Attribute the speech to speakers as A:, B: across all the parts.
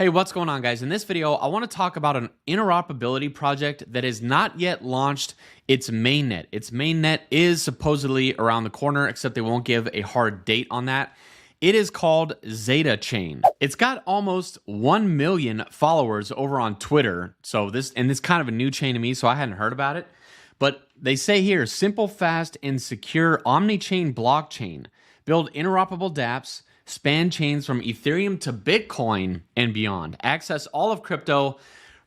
A: Hey, what's going on, guys? In this video, I want to talk about an interoperability project that has not yet launched its mainnet. Its mainnet is supposedly around the corner, except they won't give a hard date on that. It is called Zetachain. It's got almost 1 million followers over on Twitter. So this kind of a new chain to me, so I hadn't heard about it. But they say here, simple, fast, and secure omni-chain blockchain. Build interoperable dApps, span chains from Ethereum to Bitcoin and beyond. Access all of crypto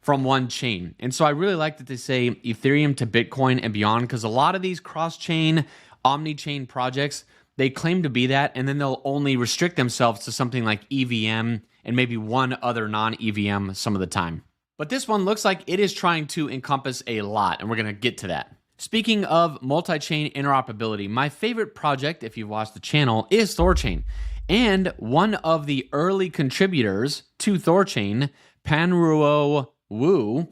A: from one chain. And so I really like that they say Ethereum to Bitcoin and beyond, because a lot of these cross-chain, omni-chain projects, they claim to be that, and then they'll only restrict themselves to something like EVM and maybe one other non-EVM some of the time. But this one looks like it is trying to encompass a lot, and we're going to get to that. Speaking of multi-chain interoperability, my favorite project, if you've watched the channel, is Thorchain. And one of the early contributors to Thorchain, Panruo Wu,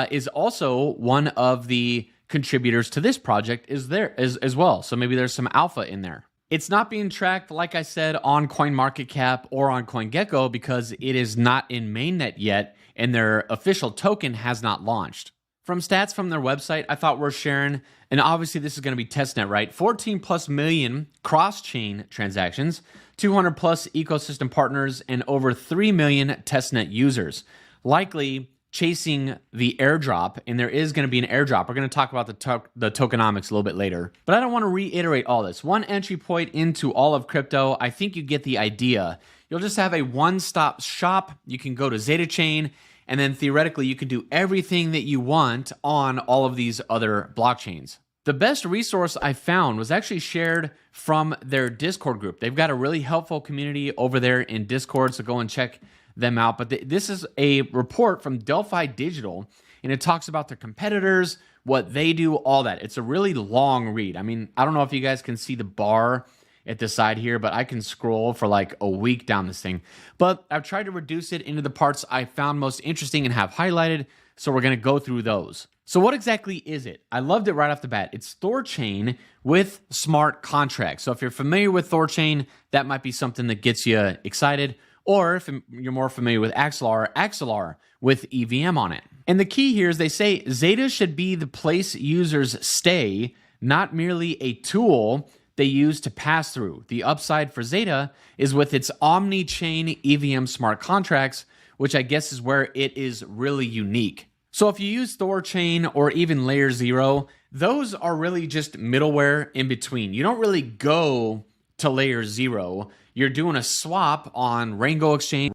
A: is also one of the contributors to this project as well. So maybe there's some alpha in there. It's not being tracked, like I said, on CoinMarketCap or on CoinGecko because it is not in mainnet yet, and their official token has not launched. From stats from their website, I thought worth sharing, and obviously this is going to be testnet, right? 14 plus million cross-chain transactions, 200 plus ecosystem partners, and over 3 million testnet users. Likely chasing the airdrop, and there is going to be an airdrop. We're going to talk about the tokenomics a little bit later. But I don't want to reiterate all this. One entry point into all of crypto, I think you get the idea. You'll just have a one-stop shop. You can go to Zetachain, and then theoretically, you can do everything that you want on all of these other blockchains. The best resource I found was actually shared from their Discord group. They've got a really helpful community over there in Discord, so go and check them out. But this is a report from Delphi Digital, and it talks about their competitors, what they do, all that. It's a really long read. I mean, I don't know if you guys can see the bar at the side here, but I can scroll for like a week down this thing. But I've tried to reduce it into the parts I found most interesting and have highlighted, so we're going to go through those. So what exactly is it? I loved it right off the bat. It's Thorchain with smart contracts. So if you're familiar with Thorchain, that might be something that gets you excited. Or if you're more familiar with Axelar with EVM on it. And the key here is they say Zeta should be the place users stay, not merely a tool they use to pass through. The upside for Zeta is with its omni-chain EVM smart contracts, which I guess is where it is really unique. So if you use Thorchain or even Layer 0, those are really just middleware in between. You don't really go to Layer 0. You're doing a swap on Rango Exchange